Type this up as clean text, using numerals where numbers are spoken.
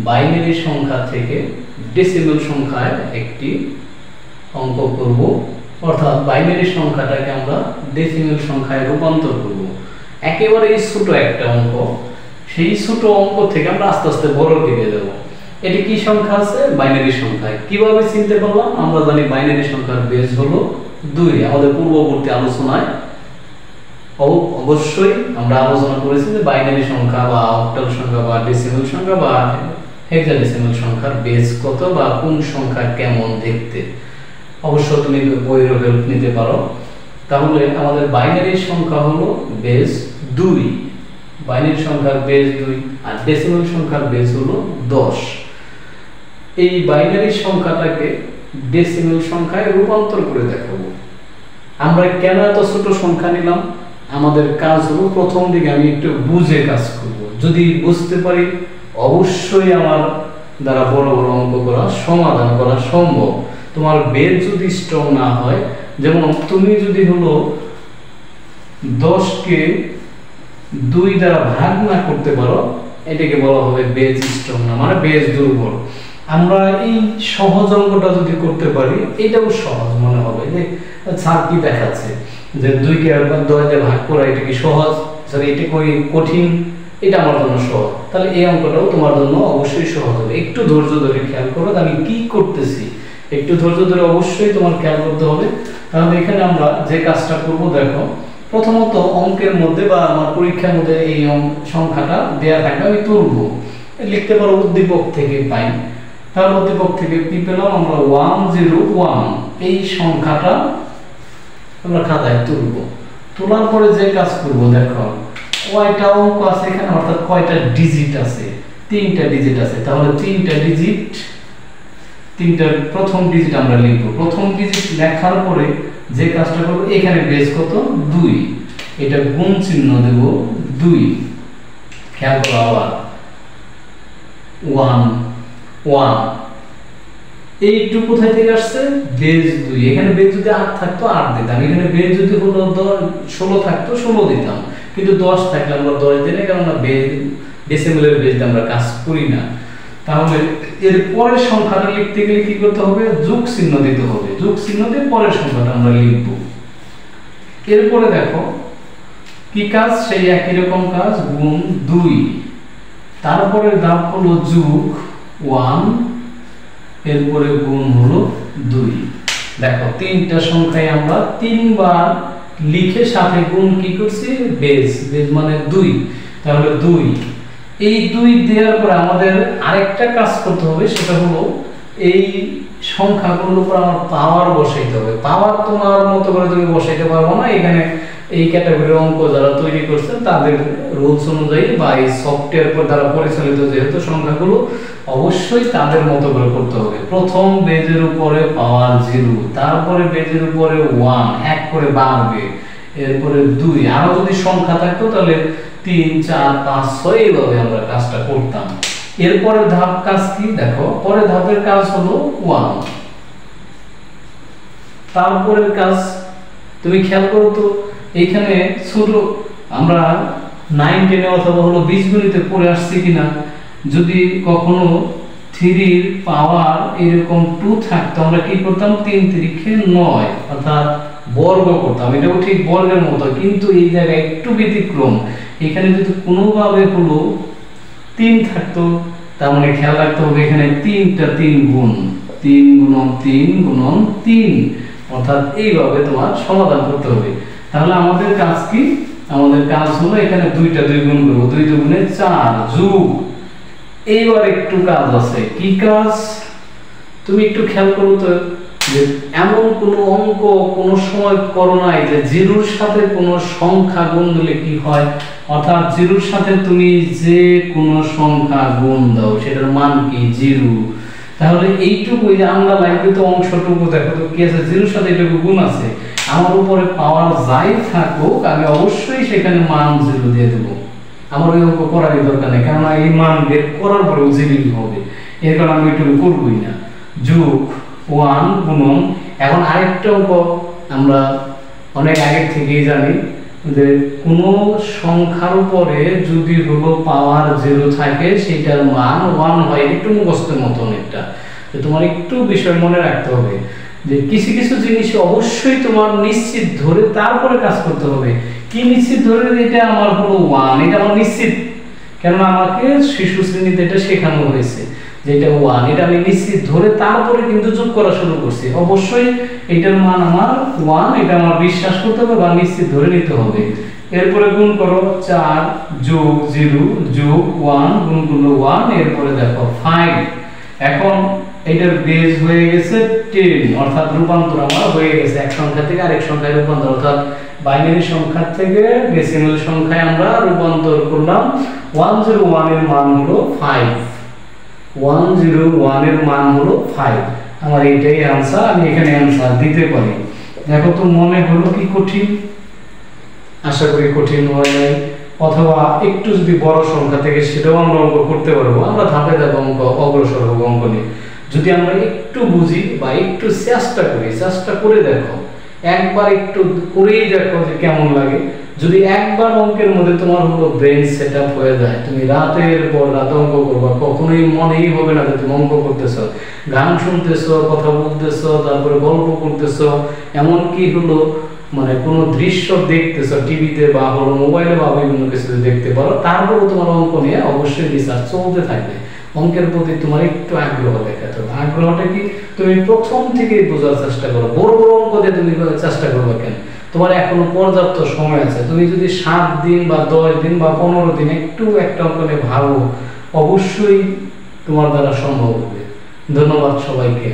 Binary সংখ্যা থেকে decimal সংখ্যায় একটি অঙ্ক করব, অর্থাৎ বাইনারি সংখ্যাটাকে আমরা ডেসিমেল সংখ্যায় রূপান্তর করব। একেবারে ছোট একটা অঙ্ক, সেই ছোট অঙ্ক থেকে আমরা আস্তে আস্তে বড় দিকে যাব। এটি কি সংখ্যা আছে? বাইনারি সংখ্যা। কিভাবে চিনতে পারলাম? আমরা জানি বাইনারি সংখ্যার বেস হলো 2। আমাদের পূর্ববর্তী আলোচনায় অবশ্যই আমরা আলোচনা করেছি যে বাইনারি সংখ্যা বা অক্টাল সংখ্যা বা ডেসিমেল সংখ্যা বা হেক্সাডেসিমেল সংখ্যার বেস কত বা কোন সংখ্যা কেমন দেখতে। অবশ্য তুমি বইয়ের হেল্প নিতে পারো। তাহলে আমাদের বাইনারি সংখ্যা হলো বেস 2, বাইনারি সংখ্যার বেস 2 আর ডেসিমেল সংখ্যার বেস হলো 10। এই বাইনারি সংখ্যাটাকে ডেসিমেল সংখ্যায় রূপান্তর করে দেখাবো। আমরা কেন এত ছোট সংখ্যা নিলাম? আমাদের কাজ হলো প্রথম দিকে আমি একটু বুঝে কাজ করব। যদি বুঝতে পারি অবশ্যই আমার দ্বারা বড় বড় অঙ্ক করা সমাধান করা সম্ভব। তোমার বেস যদি স্ট্রং না হয়, যেমন তুমি যদি হলো 10কে 2 দ্বারা ভাগ না করতে পারো, এটাকে বলা হবে বেস স্ট্রং না, মানে বেস দুর্বল। আমরা এই সহজ অঙ্কটা যদি করতে পারি, এটাও সহজ মনে হবে যে স্যার কি দেখাচ্ছে যে 2কে 10 দিয়ে ভাগ করা, এটা কি সহজ? স্যার এটা কঠিন? এটা আমার জন্য সহজ। তাহলে এই অঙ্কটাও তোমার জন্য অবশ্যই সহজ হবে। একটু ধৈর্য ধরে খেয়াল করো আমি কি করতেছি, একটু ধৈর্য ধরে অবশ্যই তোমার খেয়াল করতে হবে। তাহলে এখানে আমরা যে কাজটা করব, দেখো প্রথমত অঙ্কের মধ্যে বা আমার পরীক্ষার মধ্যে এই সংখ্যাটা দেয়া থাকবে, আমি তুলব। লিখতে পারো উদ্দীপক থেকে পাই। তাহলে উদ্দীপক থেকে কি পেলাম আমরা? 101। এই সংখ্যাটা আমরা খাতায় তুলব। তোলার পরে যে কাজ করব, দেখো কয়টা অঙ্ক আছে এখানে, অর্থাৎ কয়টা ডিজিট আছে? 3টা ডিজিট আছে। তাহলে 3টা ডিজিট, 3টার প্রথম ডিজিট আমরা লিখব। প্রথম ডিজিট লেখার পরে যে কাজটা করব, এখানে বেস কত? 2, এটা গুণ চিহ্ন দেব 2। খেয়াল করো আবার 1 1, এইটু কোথায় থেকে আসছে? বেস 2। এখানে বেস যদি 8 থাকতো 8 দিতাম, এখানে বেস যদি হলো 16 থাকতো 16 দিতাম, কিন্তু 10 থাকলে আমরা 10 দিই না, কারণ ডেসিমেলের বেস দিয়ে আমরা কাজ করি না। তাহলে এর পরের সংখ্যাটা লিখতে গেলে কি করতে হবে? যোগ চিহ্ন দিতে হবে। যোগ চিহ্ন দিয়ে পরের সংখ্যাটা আমরা লিখব। এরপরে দেখো কি কাজ? সেই একই রকম কাজ, গুণ 2। তারপরে ধাপ হলো যোগ 1, এরপরে গুণ হলো 2। দেখো 3টা সংখ্যায় আমরা 3 বার লিখে সাথে গুণ কি করছি? বেস মানে 2। তাহলে 2, এই 2 দেওয়ার পরে আমাদের আরেকটা কাজ করতে হবে, সেটা হলো এই সংখ্যাগুলোর উপর আমার পাওয়ার বসাইতে হবে। পাওয়ার তোমার মতো করে তুমি বসাইতে পারবো না। এখানে এই ক্যাটাগরির অঙ্ক যারা তৈরি করছেন তাদের রুলস অনুযায়ী বা এই সফটওয়্যার পর দ্বারা পরিচালিত যেহেতু সংখ্যাগুলো, অবশ্যই তাদের মতো করে করতে হবে। প্রথম বেজের উপরে পাওয়ার 0, তারপরে বেজের উপরে 1, এক করে বাড়বে, এরপরে 2। আরো যদি সংখ্যা থাকতো তাহলে 3 4 5 6 এইভাবে আমরা কাজটা করতাম। এরপরে ধাপ কাজ কি? দেখো পরের ধাপের কাজ হলো 1। তারপরের কাজ তুমি খেয়াল করো তো, এখানে ছোট আমরা 9 10 অথবা হলো বীজগণিতে পড়ে আসছি কিনা। যদি কখনো 3 এর পাওয়ার এরকম 2 থাকতো, আমরা কি করতাম? 3 3 9, অর্থাৎ বর্গ করতাম। এটাও ঠিক বর্গের মতো, কিন্তু এই জায়গায় একটু ব্যতিক্রম। এখানে যদি কোনোভাবে হলো 3 থাকতো, তার মানে খেয়াল রাখতে হবে এখানে 3টা 3 গুণ 3 গুণন 3 গুণন 3, অর্থাৎ এইভাবে তোমার সমাধান করতে হবে। তাহলে আমাদের কাজ কি? আমাদের কাজ হলো এখানে 2টা 2 গুণ করব, 2 2 গুণে 4 যোগ। এইবার একটু কাজ আছে। কি কাজ? তুমি একটু খেয়াল করো তো, যে এমন কোন অঙ্ক কোন সময় করো নাই যে 0-র সাথে কোন সংখ্যা গুণ দিলে কি হয়? অর্থাৎ 0-র সাথে তুমি যে কোন সংখ্যা গুণ দাও সেটার মান কি? 0। তাহলে এইটুকু যে আমরা লাইব্রেরিতে অংশটুকু দেখো তো কি আছে? 0-র সাথে এটুকু গুণ আছে। আমার উপরে পাওয়ার যাই থাকুক, আমি অবশ্যই সেখানে মান 0 দিয়ে দেব। আমার ওই অঙ্ক করারই দরকার নেই, কারণ এই মান বের করার পরেও 0 হবে। এর কারণে আমি এটুকু করবই না। যোগ 1 গুণন, এখন আরেকটা অঙ্ক আমরা অনেক আগে থেকেই জানি যে কোনো সংখ্যার উপরে যদি হলো পাওয়ার 0 থাকে সেটার মান 1 হয়। একটু মুখস্থের মতন এটা, যে তোমার একটু বিষয় মনে রাখতে হবে যে কিছু কিছু জিনিস অবশ্যই তোমার নিশ্চিত ধরে তারপরে কাজ করতে হবে। কি নিশ্চিত ধরে? এটা আমার হলো 1, এটা আমার নিশ্চিত, কেননা আমাকে শিশু শ্রেণীতে এটা শেখানো হয়েছে যে এটা 1, এটা আমি নিশ্চিত ধরে তারপরে কিন্তু যোগ করা শুরু করছি। অবশ্যই এটার মান আমার 1, এটা আমার বিশ্বাস করতে হবে বা নিশ্চিত ধরে নিতে হবে। এরপরে গুণ করো 4 যোগ 0 যোগ 1 গুণ করলো 1, এরপরে দেখো 5। এখন এটার বেজ হয়ে গেছে 10, অর্থাৎ রূপান্তর আমার হয়ে গেছে এক সংখ্যা থেকে আরেক সংখ্যায় রূপান্তর, অর্থাৎ বাইনারি সংখ্যা থেকে ডেসিমাল সংখ্যায় আমরা রূপান্তর করলাম। 101 এর মান হলো 5, 101 এর মান হলো 5। আমার এইটাই आंसर, আমি এখানে आंसर দিতে পারি। দেখো তো মনে হলো কি কঠিন? আশা করি কঠিন হয় নাই, অথবা একটু যদি বড় সংখ্যা থেকে সেটাও আমরা অঙ্ক করতে পারবো। আমরা ধাপে ধাপে অঙ্ক অগ্রসর হবো অঙ্ক নিয়ে, যদি আমরা একটু বুঝি বা একটু চেষ্টা করি। চেষ্টা করে দেখো, একবার একটু করেই দেখো যে কেমন লাগে। যদি একবার অঙ্কের মধ্যে তোমার হলো ব্রেন সেটআপ হয়ে যায়, তুমি রাতের পর রাত অঙ্ক করবা, কখনোই মনেই হবে না যে তুমি অঙ্ক করতেছো। গান শুনতেছো, কথা বলতেছো, তারপরে গল্প করতেছো, এমন কি হলো মানে কোনো দৃশ্য দেখতেছো টিভিতে বা হলো মোবাইলে বা বিভিন্ন কিছু দেখতে পারো, তারপরেও তোমার অঙ্ক নিয়ে অবশ্যই রিসার্চ চলতে থাকবে। অঙ্কের প্রতি তোমার একটু আগ্রহ দেখাতে হবে। আগ্রহটা কি? তুমি প্রথম থেকেই বোঝার চেষ্টা করো। বড় বড় অঙ্ক দিয়ে তুমি চেষ্টা করবে কেন? তোমার এখনো পর্যাপ্ত সময় আছে। তুমি যদি 7 দিন বা 10 দিন বা 15 দিন একটু একটা অঙ্ক নিয়ে ভাবো, অবশ্যই তোমার দ্বারা সম্ভব হবে। ধন্যবাদ সবাইকে।